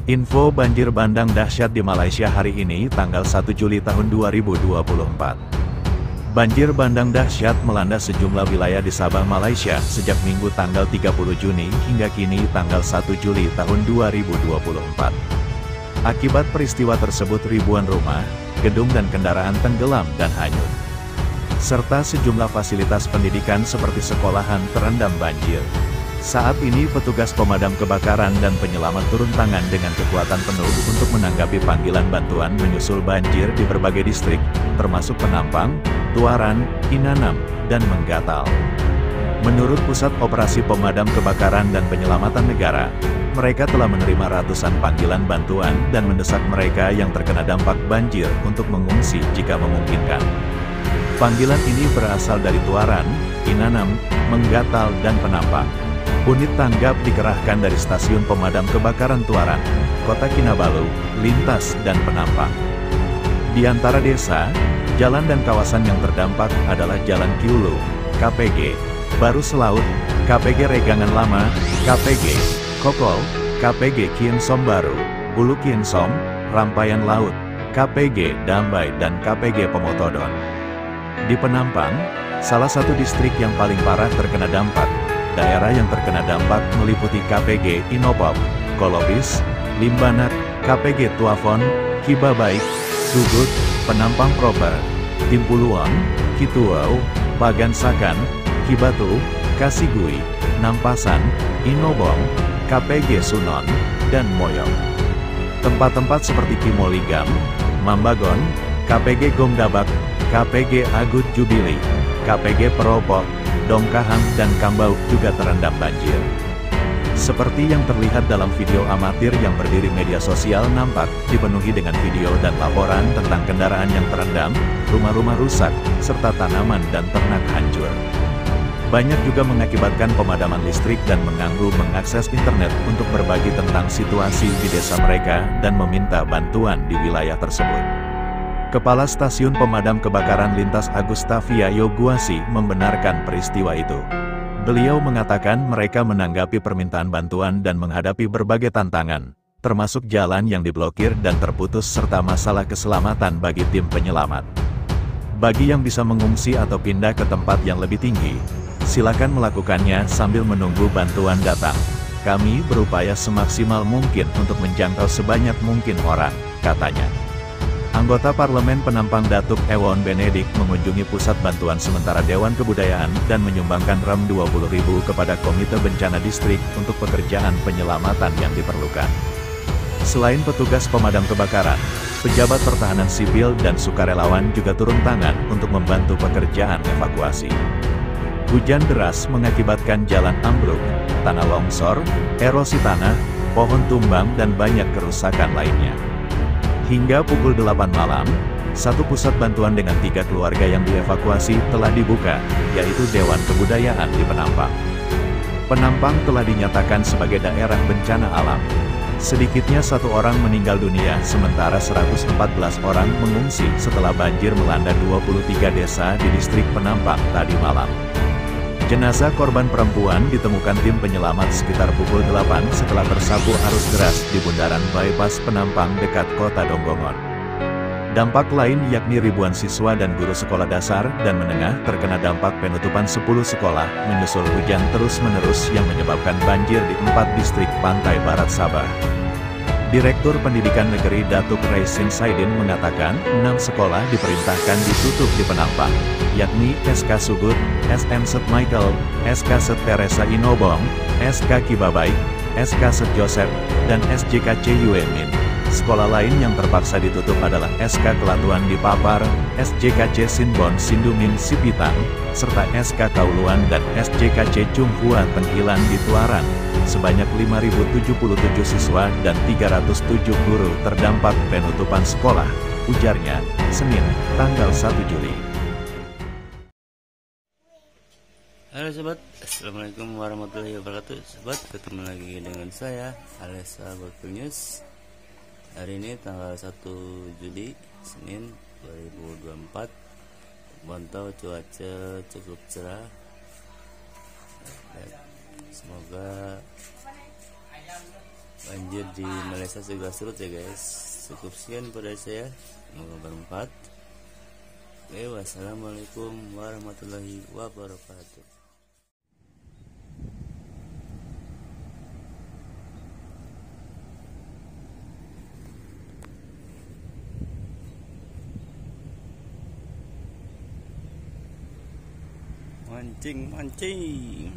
Info banjir bandang dahsyat di Malaysia hari ini tanggal 1 Juli tahun 2024. Banjir bandang dahsyat melanda sejumlah wilayah di Sabah, Malaysia sejak Minggu tanggal 30 Juni hingga kini tanggal 1 Juli tahun 2024. Akibat peristiwa tersebut ribuan rumah, gedung dan kendaraan tenggelam dan hanyut. Serta sejumlah fasilitas pendidikan seperti sekolahan terendam banjir. Saat ini petugas pemadam kebakaran dan penyelamat turun tangan dengan kekuatan penuh untuk menanggapi panggilan bantuan menyusul banjir di berbagai distrik, termasuk Penampang, Tuaran, Inanam, dan Menggatal. Menurut Pusat Operasi Pemadam Kebakaran dan Penyelamatan Negara, mereka telah menerima ratusan panggilan bantuan dan mendesak mereka yang terkena dampak banjir untuk mengungsi jika memungkinkan. Panggilan ini berasal dari Tuaran, Inanam, Menggatal, dan Penampang. Unit tanggap dikerahkan dari Stasiun Pemadam Kebakaran Tuaran, Kota Kinabalu, Lintas, dan Penampang. Di antara desa, jalan dan kawasan yang terdampak adalah Jalan Kiulu, KPG, Baru Selaut, KPG Regangan Lama, KPG Kokol, KPG Kiensom Baru, Ulu Kiensom, Rampayan Laut, KPG Dambai, dan KPG Pemotodon. Di Penampang, salah satu distrik yang paling parah terkena dampak. Daerah yang terkena dampak meliputi KPG Inopop, Kolobis, Limbanat, KPG Tuafon, Kibabaik, Sugut, Penampang Proper, Timpuluang, Kituau, Pagansakan, Kibatu, Kasigui, Nampasan, Inobong, KPG Sunon, dan Moyong. Tempat-tempat seperti Kimoligam, Mambagon, KPG Gomdabak, KPG Agut Jubili, KPG Peropok, Dongkahang, dan Kambau juga terendam banjir. Seperti yang terlihat dalam video amatir yang berdiri media sosial nampak dipenuhi dengan video dan laporan tentang kendaraan yang terendam, rumah-rumah rusak, serta tanaman dan ternak hancur. Banyak juga mengakibatkan pemadaman listrik dan mengganggu mengakses internet untuk berbagi tentang situasi di desa mereka dan meminta bantuan di wilayah tersebut. Kepala Stasiun Pemadam Kebakaran Lintas Agustafia Yoguasi membenarkan peristiwa itu. Beliau mengatakan mereka menanggapi permintaan bantuan dan menghadapi berbagai tantangan, termasuk jalan yang diblokir dan terputus serta masalah keselamatan bagi tim penyelamat. Bagi yang bisa mengungsi atau pindah ke tempat yang lebih tinggi, silakan melakukannya sambil menunggu bantuan datang. Kami berupaya semaksimal mungkin untuk menjangkau sebanyak mungkin orang, katanya. Anggota Parlemen Penampang Datuk Ewon Benedik mengunjungi Pusat Bantuan Sementara Dewan Kebudayaan dan menyumbangkan Rp20.000 kepada Komite Bencana Distrik untuk pekerjaan penyelamatan yang diperlukan. Selain petugas pemadam kebakaran, pejabat pertahanan sipil dan sukarelawan juga turun tangan untuk membantu pekerjaan evakuasi. Hujan deras mengakibatkan jalan ambruk, tanah longsor, erosi tanah, pohon tumbang, dan banyak kerusakan lainnya. Hingga pukul 8 malam, satu pusat bantuan dengan 3 keluarga yang dievakuasi telah dibuka, yaitu Dewan Kebudayaan di Penampang. Penampang telah dinyatakan sebagai daerah bencana alam. Sedikitnya 1 orang meninggal dunia, sementara 114 orang mengungsi setelah banjir melanda 23 desa di distrik Penampang tadi malam. Jenazah korban perempuan ditemukan tim penyelamat sekitar pukul 8 setelah tersapu arus deras di bundaran bypass Penampang dekat Kota Donggongon. Dampak lain yakni ribuan siswa dan guru sekolah dasar dan menengah terkena dampak penutupan 10 sekolah menyusul hujan terus-menerus yang menyebabkan banjir di 4 distrik pantai barat Sabah. Direktur Pendidikan Negeri Datuk Raisin Saidin mengatakan 6 sekolah diperintahkan ditutup di Penampang, yakni SK Sugut, SM St. Michael, SK St. Teresa Inobong, SK Kibabaik, SK St. Joseph, dan SJKC Yuemin. Sekolah lain yang terpaksa ditutup adalah SK Kelatuan di Papar, SJKC Sinbon Sindumin Sipitang, serta SK Kauluan dan SJKC Chunghua Tenghilan di Tuaran. Sebanyak 5.077 siswa dan 307 guru terdampak penutupan sekolah, ujarnya, Senin, tanggal 1 Juli. Halo sobat, assalamualaikum warahmatullahi wabarakatuh. Sobat, ketemu lagi dengan saya Alessa Goku News. Hari ini tanggal 1 Juli, Senin 2024. Pantau cuaca cukup cerah. Semoga banjir di Malaysia juga surut ya guys. Cukup sekian pada saya, semoga bermanfaat. Oke, wassalamualaikum warahmatullahi wabarakatuh. Mancing.